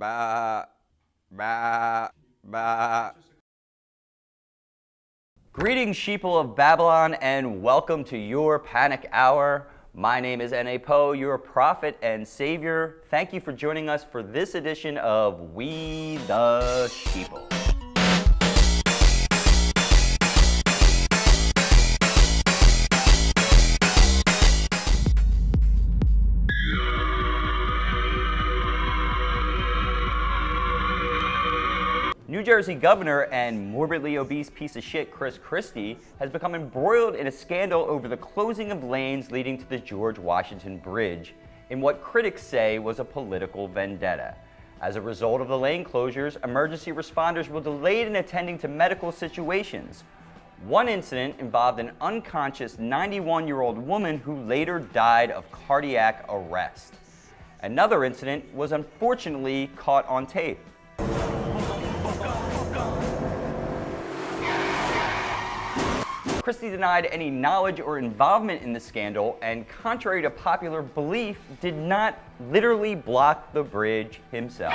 Ba, ba, ba. Greetings, sheeple of Babylon, and welcome to your Panic Hour. My name is N.A. Poe, your prophet and savior. Thank you for joining us for this edition of We The Sheeple. New Jersey governor and morbidly obese piece of shit Christie has become embroiled in a scandal over the closing of lanes leading to the George Washington Bridge in what critics say was a political vendetta. As a result of the lane closures, emergency responders were delayed in attending to medical situations. One incident involved an unconscious 91-year-old woman who later died of cardiac arrest. Another incident was unfortunately caught on tape. Christie denied any knowledge or involvement in the scandal and, contrary to popular belief, did not literally block the bridge himself.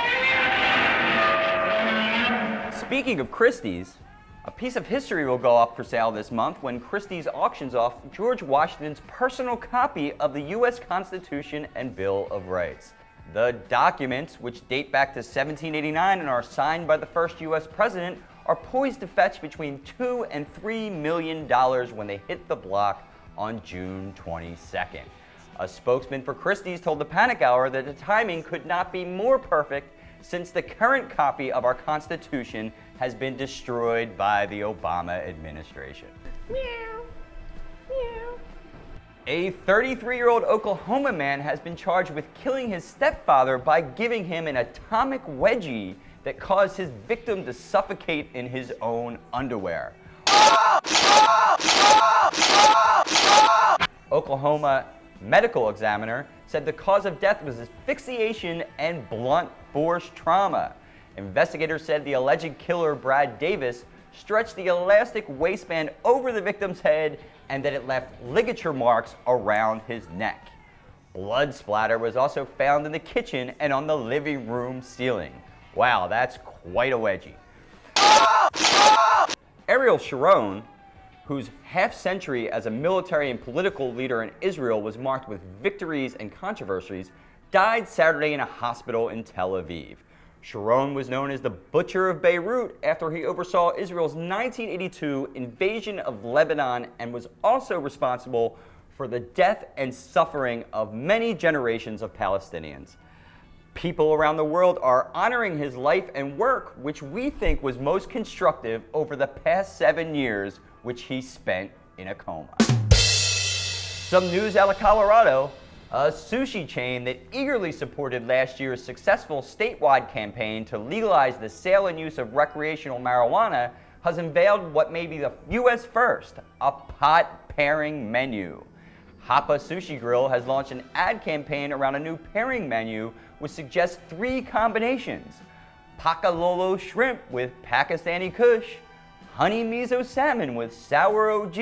Speaking of Christie's, a piece of history will go up for sale this month when Christie's auctions off George Washington's personal copy of the U.S. Constitution and Bill of Rights. The documents, which date back to 1789 and are signed by the first U.S. president, are poised to fetch between $2 and $3 million when they hit the block on June 22nd. A spokesman for Christie's told the Panic Hour that the timing could not be more perfect since the current copy of our Constitution has been destroyed by the Obama administration. Meow. Meow. A 33-year-old Oklahoma man has been charged with killing his stepfather by giving him an atomic wedgie that caused his victim to suffocate in his own underwear. Oklahoma medical examiner said the cause of death was asphyxiation and blunt force trauma. Investigators said the alleged killer, Brad Davis, stretched the elastic waistband over the victim's head and that it left ligature marks around his neck. Blood splatter was also found in the kitchen and on the living room ceiling. Wow, that's quite a wedgie. Ariel Sharon, whose half-century as a military and political leader in Israel was marked with victories and controversies, died Saturday in a hospital in Tel Aviv. Sharon was known as the Butcher of Beirut after he oversaw Israel's 1982 invasion of Lebanon and was also responsible for the death and suffering of many generations of Palestinians. People around the world are honoring his life and work, which we think was most constructive over the past 7 years, which he spent in a coma. Some news out of Colorado. A sushi chain that eagerly supported last year's successful statewide campaign to legalize the sale and use of recreational marijuana has unveiled what may be the U.S. first, a pot pairing menu. Hapa Sushi Grill has launched an ad campaign around a new pairing menu which suggests 3 combinations: Pakalolo shrimp with Pakistani Kush, honey miso salmon with sour OG,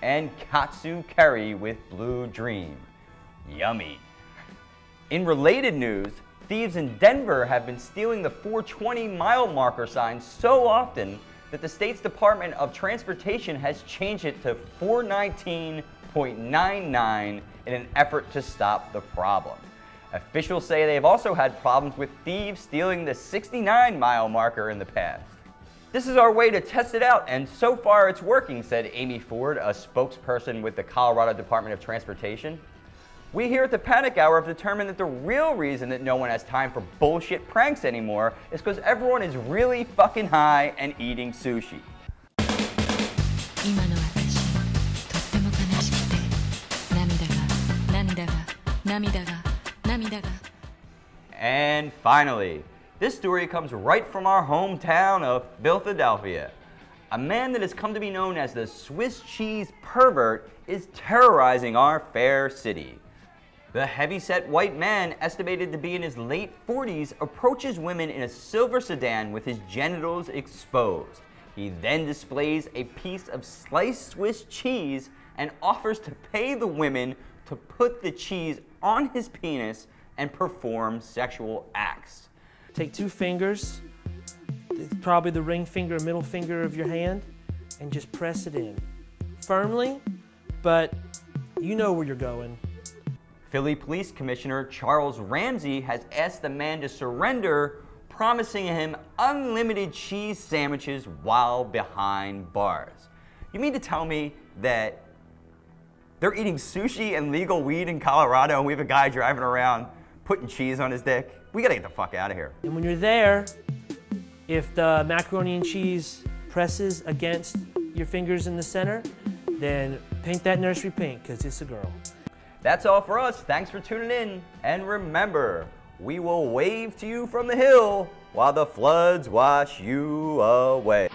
and katsu curry with Blue Dream. Yummy. In related news, thieves in Denver have been stealing the 420 mile marker sign so often that the state's Department of Transportation has changed it to 419.99 in an effort to stop the problem. Officials say they have also had problems with thieves stealing the 69 mile marker in the past. This is our way to test it out, and so far it's working, said Amy Ford, a spokesperson with the Colorado Department of Transportation. We here at the Panic Hour have determined that the real reason that no one has time for bullshit pranks anymore is because everyone is really fucking high and eating sushi. And finally, this story comes right from our hometown of Philadelphia. A man that has come to be known as the Swiss cheese pervert is terrorizing our fair city. The heavyset white man, estimated to be in his late 40s, approaches women in a silver sedan with his genitals exposed. He then displays a piece of sliced Swiss cheese and offers to pay the women to put the cheese on his penis and perform sexual acts. take 2 fingers, probably the ring finger, middle finger of your hand, and just press it in. Firmly, but you know where you're going. Philly Police Commissioner Charles Ramsey has asked the man to surrender, promising him unlimited cheese sandwiches while behind bars. You mean to tell me that they're eating sushi and legal weed in Colorado and we have a guy driving around putting cheese on his dick? We gotta get the fuck out of here. And when you're there, if the macaroni and cheese presses against your fingers in the center, then paint that nursery pink, because it's a girl. That's all for us. Thanks for tuning in. And remember, we will wave to you from the hill while the floods wash you away.